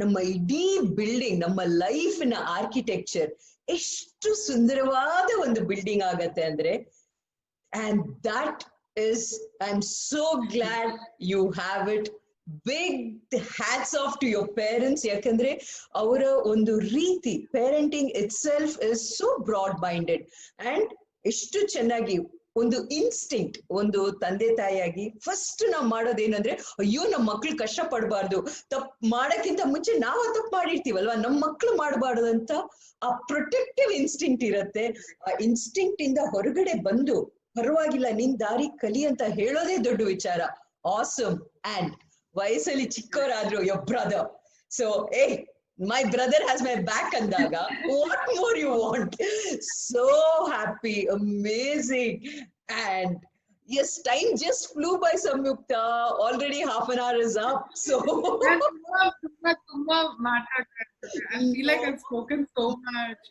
ನಮ್ಮ ಇಡೀ ಬಿಲ್ಡಿಂಗ್, ನಮ್ಮ ಲೈಫ್ ನ ಆರ್ಕಿಟೆಕ್ಚರ್ ಎಷ್ಟು ಸುಂದರವಾದ ಒಂದು ಬಿಲ್ಡಿಂಗ್ ಆಗತ್ತೆ ಅಂದ್ರೆ. And that is, I am so glad you have it. Big hats off to your parents. ಯಾಕಂದ್ರೆ ಅವರ ಒಂದು ರೀತಿ, parenting itself is so broad minded. And ಎಷ್ಟು ಚೆನ್ನಾಗಿ ಒಂದು ಇನ್ಸ್ಟಿಂಕ್ಟ್, ಒಂದು ತಂದೆ ತಾಯಿಯಾಗಿ ಫಸ್ಟ್ ನಾವ್ ಮಾಡೋದೇನಂದ್ರೆ, ಅಯ್ಯೋ ನಮ್ಮ ಮಕ್ಳು ಕಷ್ಟ ಪಡಬಾರ್ದು, ತಪ್ಪು ಮಾಡಕ್ಕಿಂತ ಮುಂಚೆ ನಾವು ತಪ್ಪು ಮಾಡಿರ್ತೀವಲ್ವಾ, ನಮ್ಮ ಮಕ್ಳು ಮಾಡಬಾರ್ದು ಅಂತ ಆ ಪ್ರೊಟೆಕ್ಟಿವ್ ಇನ್ಸ್ಟಿಂಕ್ಟ್ ಇರತ್ತೆ. ಆ ಇನ್ಸ್ಟಿಂಕ್ಟ್ ಇಂದ ಹೊರಗಡೆ ಬಂದು ಪರವಾಗಿಲ್ಲ ನಿನ್ ದಾರಿ ಕಲಿ ಅಂತ ಹೇಳೋದೇ ದೊಡ್ಡ ವಿಚಾರ. ಆಸಮ್. ಅಂಡ್ ವಯಸ್ಸಲ್ಲಿ ಚಿಕ್ಕವರಾದ್ರು your brother. So hey, my brother has my back andaga, what more you want? So happy, amazing. And yes, time just flew by, Samyukta. Already half an hour is up. So I feel like I've spoken so much.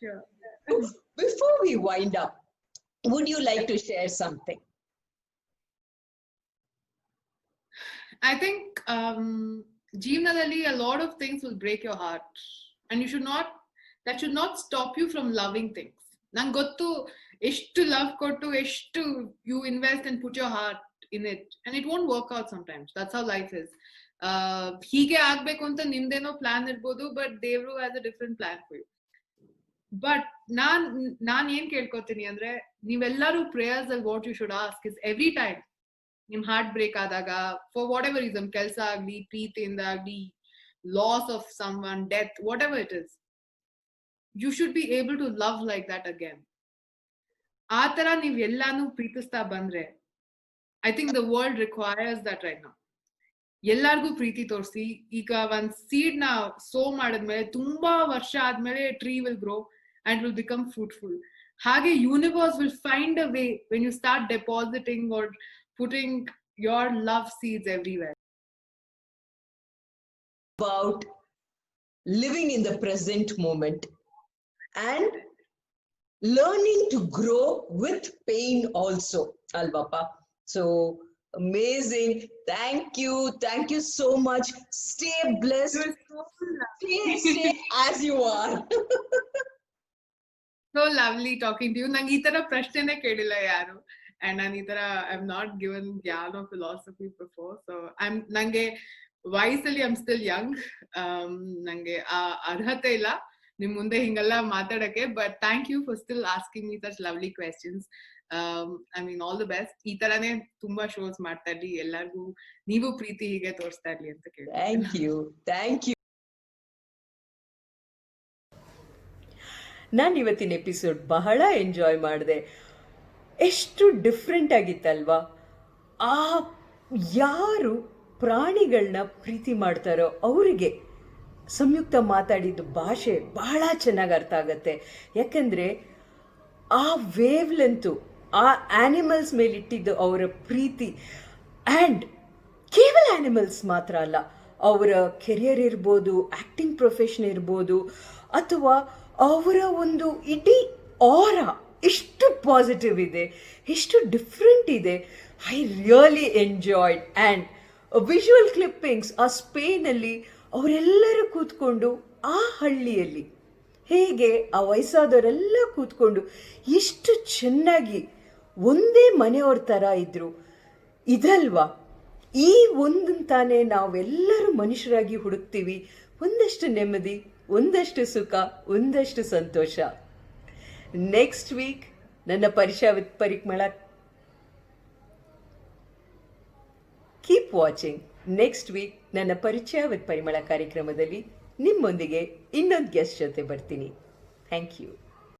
Before we wind up, would you like to share something? I think ಜೀವನದಲ್ಲಿ a lot of things will break your heart, and that should not stop you from loving things. ನಂಗೆ ಗೊತ್ತು ಎಷ್ಟು love ಕೊಟ್ಟು, ಎಷ್ಟು you invest and put your heart in it, and it won't work out sometimes. That's how life is. ಹೀಗೆ ಆಗ್ಬೇಕು ಅಂತ ನಿಮ್ದೇನೋ plan ಇರ್ಬೋದು, ಬಟ್ ದೇವ್ರು has a different plan for you. But ನಾನ್ ಏನ್ ಕೇಳ್ಕೊತೀನಿ ಅಂದ್ರೆ, ನೀವೆಲ್ಲರೂ prayers ಅಲ್ಲಿ what you should ask is every time ನಿಮ್ ಹಾರ್ಟ್ ಬ್ರೇಕ್ ಆದಾಗ, ಫಾರ್ ವಾಟ್ ಎವರ್ ರೀಸನ್, ಕೆಲಸ ಆಗ್ಲಿ, ಪ್ರೀತಿಯಿಂದ ಆಗ್ಲಿ, loss of someone, death, whatever it is, you should be able to love like that again. ಆ ತರ ನೀವ್ ಎಲ್ಲಾನು ಪ್ರೀತಿಸ್ತಾ ಬಂದ್ರೆ, I think the world requires that right now. ಎಲ್ಲಾರ್ಗು ಪ್ರೀತಿ ತೋರಿಸಿ. ಈಗ ಒಂದ್ ಸೀಡ್ ನ ಸೋ ಮಾಡಿದ್ಮೇಲೆ ತುಂಬಾ ವರ್ಷ ಆದ್ಮೇಲೆ tree will grow and will become fruitful. ಹಾಗೆ universe will find a way when you start depositing or putting your love seeds everywhere. About living in the present moment and learning to grow with pain also, Alvapa. So amazing. Thank you so much. Stay blessed. Stay as you are. So lovely talking to you. ನಂಗೆ ಈ ತರ ಪ್ರಶ್ನೆನೇ ಕೇಳಿಲ್ಲ ಯಾರು. And I'm not given Gyan or philosophy before. So nange vayasali I'm still young. Nange arhate illa nim munde hingalla matadake. But thank you for still asking me such lovely questions. I mean, all the best. Ee tarane tumba shows ಮಾಡ್ತಾ ಇರ್ಲಿ, ಎಲ್ಲರಿಗೂ ನೀವು ಪ್ರೀತಿ ಹೀಗೆ ತೋರಿಸ್ತಾ ಇರ್ಲಿ ಅಂತ ಕೇಳಿ. Thank you. ನಾನು ಇವತ್ತಿನ ಎಪಿಸೋಡ್ ಬಹಳ ಎಂಜಾಯ್ ಮಾಡಿದೆ. ಎಷ್ಟು ಡಿಫ್ರೆಂಟ್ ಆಗಿತ್ತಲ್ವಾ. ಆ ಯಾರು ಪ್ರಾಣಿಗಳನ್ನ ಪ್ರೀತಿ ಮಾಡ್ತಾರೋ ಅವರಿಗೆ ಸಂಯುಕ್ತ ಮಾತಾಡಿದ್ದು ಭಾಷೆ ಬಹಳ ಚೆನ್ನಾಗಿ ಅರ್ಥ ಆಗತ್ತೆ. ಯಾಕಂದರೆ ಆ ವೇವ್ ಲೆಂತು, ಆ ಆ್ಯನಿಮಲ್ಸ್ ಮೇಲಿಟ್ಟಿದ್ದು ಅವರ ಪ್ರೀತಿ, ಆ್ಯಂಡ್ ಕೇವಲ ಆ್ಯನಿಮಲ್ಸ್ ಮಾತ್ರ ಅಲ್ಲ, ಅವರ ಕೆರಿಯರ್ ಇರ್ಬೋದು, ಆ್ಯಕ್ಟಿಂಗ್ ಪ್ರೊಫೆಷನ್ ಇರ್ಬೋದು, ಅಥವಾ ಅವರ ಒಂದು ಇಡೀ ಆರಾ ಎಷ್ಟು ಪಾಸಿಟಿವ್ ಇದೆ, ಎಷ್ಟು ಡಿಫ್ರೆಂಟ್ ಇದೆ. I really enjoyed. And visual clippings, ಆ ಸ್ಪೇನಲ್ಲಿ ಅವರೆಲ್ಲರೂ ಕೂತ್ಕೊಂಡು ಆ ಹಳ್ಳಿಯಲ್ಲಿ ಹೇಗೆ ಆ ವಯಸ್ಸಾದವರೆಲ್ಲ ಕೂತ್ಕೊಂಡು ಎಷ್ಟು ಚೆನ್ನಾಗಿ ಒಂದೇ ಮನೆಯವ್ರ ಥರ ಇದ್ರು. ಇದಲ್ವಾ ಈ ಒಂದು ತಾನೇ ನಾವೆಲ್ಲರೂ ಮನುಷ್ಯರಾಗಿ ಹುಡುಕ್ತೀವಿ. ಒಂದಷ್ಟು ನೆಮ್ಮದಿ, ಒಂದಷ್ಟು ಸುಖ, ಒಂದಷ್ಟು ಸಂತೋಷ. ನೆಕ್ಸ್ಟ್ ವೀಕ್ ನನ್ನ ಪರಿಚಯ ವಿತ್ ಪರಿಮಳ. Keep watching. ನೆಕ್ಸ್ಟ್ ವೀಕ್ ನನ್ನ ಪರಿಚಯ ವಿತ್ ಪರಿಮಳ ಕಾರ್ಯಕ್ರಮದಲ್ಲಿ ನಿಮ್ಮೊಂದಿಗೆ ಇನ್ನೊಂದು ಗೆಸ್ಟ್ ಜೊತೆ ಬರ್ತೀನಿ. Thank you.